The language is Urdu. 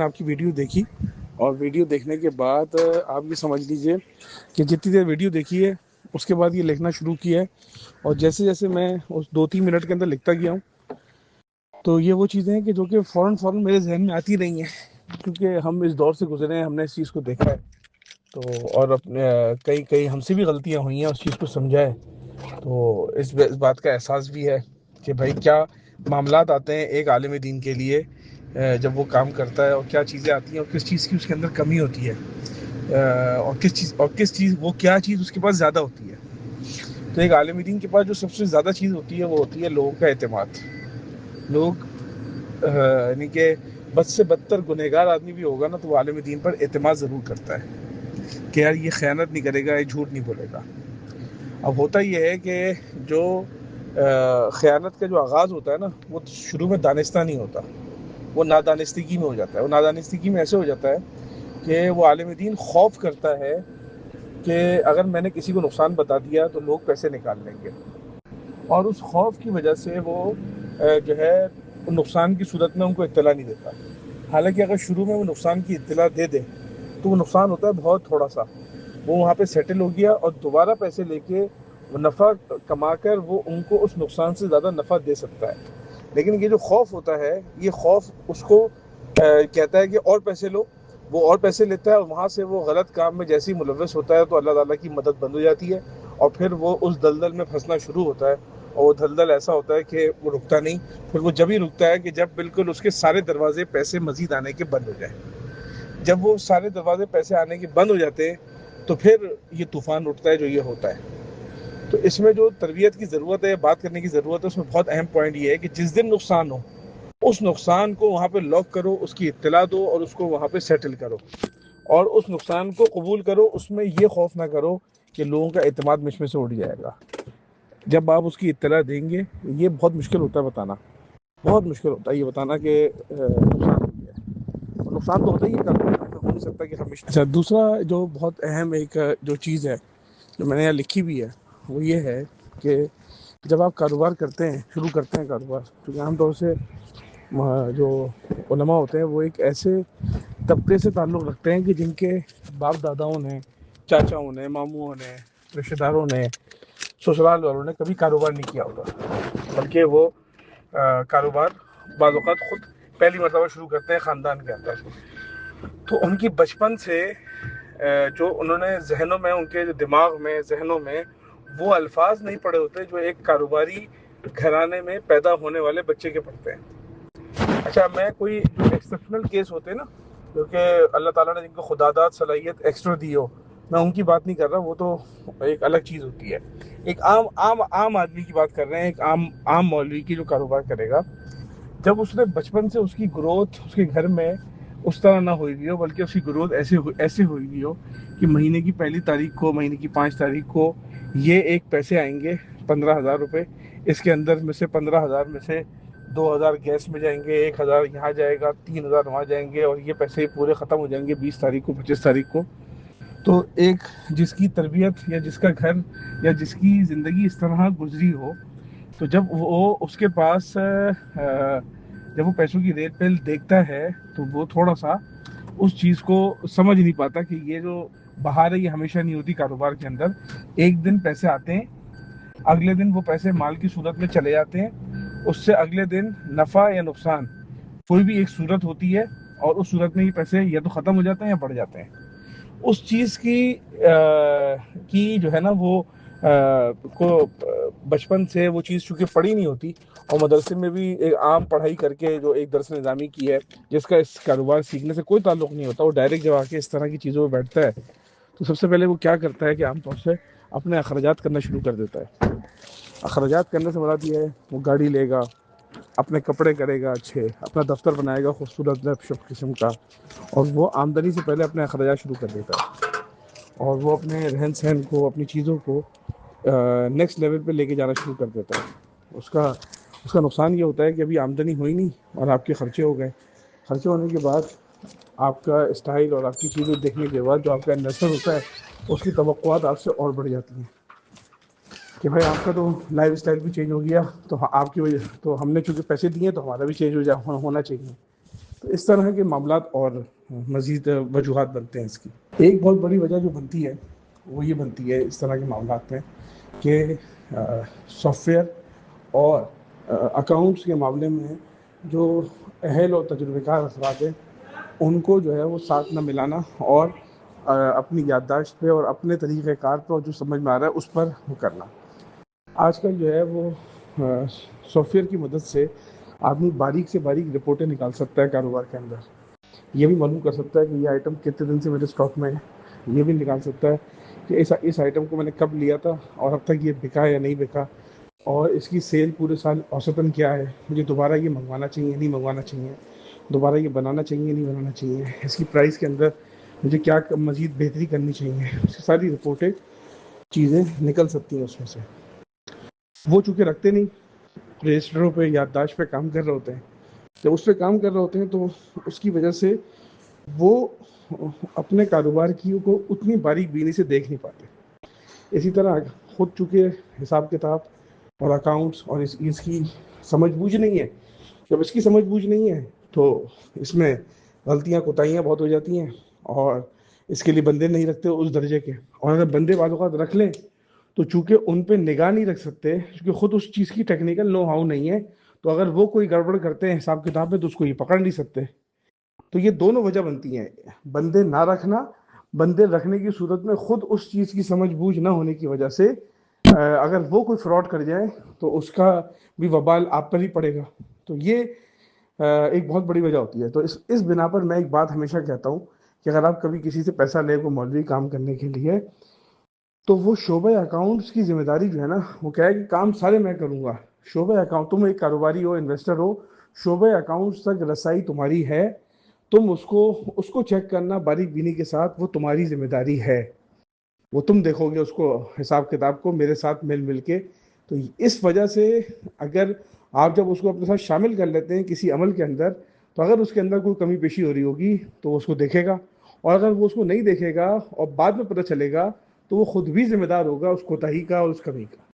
آپ کی ویڈیو دیکھی اور ویڈیو دیکھنے کے بعد آپ یہ سمجھ لیجئے کہ جتنی دیر ویڈیو دیکھی ہے اس کے بعد یہ لکھنا شروع کیا ہے، اور جیسے جیسے میں اس 2-3 منٹ کے اندر لکھتا گیا ہوں تو یہ وہ چیزیں ہیں کہ جو کہ فوراً میرے ذہن میں آتی رہی ہیں، کیونکہ ہم اس دور سے گزرے ہیں، ہم نے اس چیز کو دیکھا ہے تو، اور اپنے کئی ہم سے بھی غلطیاں ہوئی ہیں، اس چیز کو سمجھا ہے، تو اس بات کا احساس بھی ہے کہ بھائی کیا معاملات آتے ہیں ایک عالم دین کے لیے جب وہ کام کرتا ہے، اور کیا چیزیں آتی ہیں اور کس چیز کی اس کے اندر کمی ہوتی ہے، اور کس چیز وہ کیا چیز اس کے پاس زیادہ ہوتی ہے۔ تو ایک عالم دین کے پاس جو سب سے زیادہ چیز ہوتی ہے وہ ہوتی ہے لوگوں کا اعتماد۔ لوگ یعنی کہ بد سے بدتر گنہگار آدمی بھی ہوگا نا تو وہ عالم دین پر اعتماد ضرور کرتا ہے کہ یار یہ خیانت نہیں کرے گا، یہ جھوٹ نہیں بولے گا۔ اب ہوتا یہ ہے کہ جو خیانت کا جو آغاز ہوتا ہے نا وہ شروع میں دانستہ نہیں ہوتا، وہ نادانستگی میں ہو جاتا ہے۔ وہ نادانستگی میں ایسے ہو جاتا ہے کہ وہ عالم دین خوف کرتا ہے کہ اگر میں نے کسی کو نقصان بتا دیا تو لوگ پیسے نکال لیں گے، اور اس خوف کی وجہ سے وہ جو ہے نقصان کی صورت میں ان کو اطلاع نہیں دیتا۔ حالانکہ اگر شروع میں وہ نقصان کی اطلاع دے دے تو وہ نقصان ہوتا ہے بہت تھوڑا سا، وہ وہاں پہ سیٹل ہو گیا اور دوبارہ پیسے لے کے نفع کما کر وہ ان کو اس نقصان سے زیادہ نفع دے سکتا ہے۔ لیکن یہ جو خوف ہوتا ہے، یہ خوف اس کو کہتا ہے کہ اور پیسے لو، وہ اور پیسے لیتا ہے، اور وہاں سے وہ غلط کام میں جیسے ہی ملوث ہوتا ہے تو اللہ تعالیٰ کی مدد بند ہو جاتی ہے، اور پھر وہ اس دلدل میں پھنسنا شروع ہوتا ہے، اور وہ دلدل ایسا ہوتا ہے کہ وہ رکتا نہیں۔ پھر وہ جب ہی رکتا ہے کہ جب بالکل اس کے سارے دروازے پیسے مزید آنے کے بند ہو جائیں۔ جب وہ سارے دروازے پیسے آنے کے بند ہو جاتے ہیں تو پھر یہ طوفان اٹھتا ہے جو یہ ہوتا ہے۔ تو اس میں جو تربیت کی ضرورت ہے، بات کرنے کی ضرورت ہے، اس میں بہت اہم پوائنٹ یہ ہے کہ جس دن نقصان ہو اس نقصان کو وہاں پہ لاک کرو، اس کی اطلاع دو اور اس کو وہاں پہ سیٹل کرو، اور اس نقصان کو قبول کرو۔ اس میں یہ خوف نہ کرو کہ لوگوں کا اعتماد مجھ میں سے اٹھ جائے گا۔ جب آپ اس کی اطلاع دیں گے، یہ بہت مشکل ہوتا ہے بتانا، بہت مشکل ہوتا ہے یہ بتانا کہ نقصان ہو گیا ہے، اور نقصان تو ہوتا ہی ہے، ہو نہیں سکتا کہ ہمیشہ۔ اچھا، دوسرا جو بہت اہم ایک جو چیز ہے جو میں نے یہاں لکھی بھی ہے وہ یہ ہے کہ جب آپ کاروبار کرتے ہیں، شروع کرتے ہیں کاروبار، کیونکہ عام طور سے جو علماء ہوتے ہیں وہ ایک ایسے طبقے سے تعلق رکھتے ہیں کہ جن کے باپ داداؤں نے، چاچاؤں نے، ماموں نے، رشتہ داروں نے، سسرال والوں نے کبھی کاروبار نہیں کیا ہوتا، بلکہ وہ کاروبار بعض اوقات خود پہلی مرتبہ شروع کرتے ہیں خاندان کے اندر۔ تو ان کی بچپن سے جو انہوں نے ذہنوں میں، ان کے دماغ میں، ذہنوں میں وہ الفاظ نہیں پڑے ہوتے جو ایک کاروباری گھرانے میں پیدا ہونے والے بچے کے پڑھتے ہیں۔ اچھا، میں کوئی جو ایکسپشنل کیس ہوتے ہیں نا، کیونکہ اللہ تعالیٰ نے جن کو خدا داد صلاحیت ایکسٹرا دی ہو، میں ان کی بات نہیں کر رہا، وہ تو ایک الگ چیز ہوتی ہے۔ ایک عام آدمی کی بات کر رہے ہیں، ایک عام مولوی کی جو کاروبار کرے گا، جب اس نے بچپن سے اس کی گروتھ اس کے گھر میں اس طرح نہ ہوئی ہوئی ہو، بلکہ اس کی گروتھ ایسے ہوئی ہوئی ہو کہ مہینے کی 1 تاریخ کو، مہینے کی 5 تاریخ کو یہ ایک پیسے آئیں گے 15,000 روپے، اس کے اندر میں سے 15,000 میں سے 2,000 گیس میں جائیں گے، 1,000 یہاں جائے گا، 3,000 وہاں جائیں گے، اور یہ پیسے پورے ختم ہو جائیں گے 20 تاریخ کو، 25 تاریخ کو۔ تو ایک جس کی تربیت یا جس کا گھر یا جس کی زندگی اس طرح گزری ہو، تو جب وہ اس کے پاس جب وہ پیسوں کی ریل پیل دیکھتا ہے تو وہ تھوڑا سا اس چیز کو سمجھ نہیں پاتا کہ یہ جو بہار ہے یہ ہمیشہ نہیں ہوتی کاروبار کے اندر۔ ایک دن پیسے آتے ہیں، اگلے دن وہ پیسے مال کی صورت میں چلے جاتے ہیں، اس سے اگلے دن نفع یا نقصان کوئی بھی ایک صورت ہوتی ہے، اور اس صورت میں یہ پیسے یا تو ختم ہو جاتے ہیں یا بڑھ جاتے ہیں۔ اس چیز کی جو ہے نا وہ کو بچپن سے وہ چیز چونکہ پڑھی نہیں ہوتی، اور مدرسے میں بھی ایک عام پڑھائی کر کے جو ایک درس نظامی کی ہے جس کا اس کاروبار سیکھنے سے کوئی تعلق نہیں ہوتا، وہ ڈائریکٹ جب آ کے اس طرح کی چیزوں میں بیٹھتا ہے تو سب سے پہلے وہ کیا کرتا ہے کہ عام طور سے اپنے اخراجات کرنا شروع کر دیتا ہے۔ اخراجات کرنے سے مراد یہ ہے وہ گاڑی لے گا، اپنے کپڑے کرے گا اچھے، اپنا دفتر بنائے گا خوبصورت قسم کا، اور وہ آمدنی سے پہلے اپنے اخراجات شروع کر دیتا ہے، اور وہ اپنے رہن سہن کو، اپنی چیزوں کو نیکسٹ لیول پہ لے کے جانا شروع کر دیتا ہے۔ اس کا نقصان یہ ہوتا ہے کہ ابھی آمدنی ہوئی نہیں اور آپ کے خرچے ہو گئے۔ خرچے ہونے کے بعد آپ کا اسٹائل اور آپ کی چیزیں دیکھنے کے بعد جو آپ کا انویسٹر ہوتا ہے اس کی توقعات آپ سے اور بڑھ جاتی ہیں کہ بھائی آپ کا تو لائف اسٹائل بھی چینج ہو گیا، تو آپ کی وجہ تو ہم نے چونکہ پیسے دیے تو ہمارا بھی چینج ہونا چاہیے۔ تو اس طرح کے معاملات اور مزید وجوہات بنتے ہیں اس کی. ایک بہت بڑی وجہ جو بنتی ہے وہ یہ بنتی ہے اس طرح کے معاملات میں کہ سافٹ ویئر اور اکاؤنٹس کے معاملے میں جو اہل اور تجربہ کار افراد ہیں ان کو جو ہے وہ ساتھ نہ ملانا اور اپنی یادداشت پہ اور اپنے طریقہ کار پہ اور جو سمجھ میں آ رہا ہے اس پر وہ کرنا. آج کل جو ہے وہ سافٹ ویئر کی مدد سے آدمی باریک سے باریک رپورٹیں نکال سکتا ہے کاروبار کے اندر. یہ بھی معلوم کر سکتا ہے کہ یہ آئٹم کتنے دن سے میرے اسٹاک میں ہے. یہ بھی نکال سکتا ہے کہ اس آئٹم کو میں نے کب لیا تھا اور اب تک یہ بکا یا نہیں بکا, اور اس کی سیل پورے سال اوسطاً کیا ہے, مجھے دوبارہ یہ منگوانا چاہیے نہیں منگوانا چاہیے, دوبارہ یہ بنانا چاہیے نہیں بنانا چاہیے, اس کی پرائس کے اندر مجھے کیا مزید بہتری کرنی چاہیے. اس کی ساری رپورٹیں چیزیں نکل سکتی ہیں اس میں سے. وہ چونکہ رکھتے نہیں, رجسٹروں پہ یادداشت پہ کام کر رہے ہوتے ہیں. جب اس پہ کام کر رہے ہوتے ہیں تو اس کی وجہ سے وہ اپنے کاروبار کی کو اتنی باریک بینی سے دیکھ نہیں پاتے. اسی طرح خود چونکہ حساب کتاب اور اکاؤنٹس اور اس کی سمجھ بوجھ نہیں ہے, جب اس کی سمجھ بوجھ نہیں ہے تو اس میں غلطیاں کوتاہیاں بہت ہو جاتی ہیں, اور اس کے لیے بندے نہیں رکھتے اس درجے کے. اور اگر بندے بعض اوقات رکھ لیں تو چونکہ ان پہ نگاہ نہیں رکھ سکتے, کیونکہ خود اس چیز کی ٹیکنیکل نو ہاؤ نہیں ہے, تو اگر وہ کوئی گڑبڑ کرتے ہیں حساب کتاب میں تو اس کو یہ پکڑ نہیں سکتے. تو یہ دونوں وجہ بنتی ہیں, بندے نہ رکھنا, بندے رکھنے کی صورت میں خود اس چیز کی سمجھ بوجھ نہ ہونے کی وجہ سے اگر وہ کوئی فراڈ کر جائے تو اس کا بھی وبال آپ پر ہی پڑے گا. تو یہ ایک بہت بڑی وجہ ہوتی ہے. تو اس بنا پر میں ایک بات ہمیشہ کہتا ہوں کہ اگر آپ کبھی کسی سے پیسہ لے کو مولوی کام کرنے کے لیے, تو وہ شعبہ اکاؤنٹس کی ذمہ داری جو ہے نا وہ کیا ہے کہ کام سارے میں کروں گا. شعبہ اکاؤنٹ, تم ایک کاروباری ہو, انویسٹر ہو, شعبہ اکاؤنٹس تک رسائی تمہاری ہے. تم اس کو چیک کرنا باریک بینی کے ساتھ, وہ تمہاری ذمہ داری ہے. وہ تم دیکھو گے اس کو حساب کتاب کو میرے ساتھ مل کے. تو اس وجہ سے اگر آپ جب اس کو اپنے ساتھ شامل کر لیتے ہیں کسی عمل کے اندر, تو اگر اس کے اندر کوئی کمی پیشی ہو رہی ہوگی تو اس کو دیکھے گا, اور اگر وہ اس کو نہیں دیکھے گا اور بعد میں پتہ چلے گا تو وہ خود بھی ذمہ دار ہوگا اس کوتاہی کا اور اس کمی کا.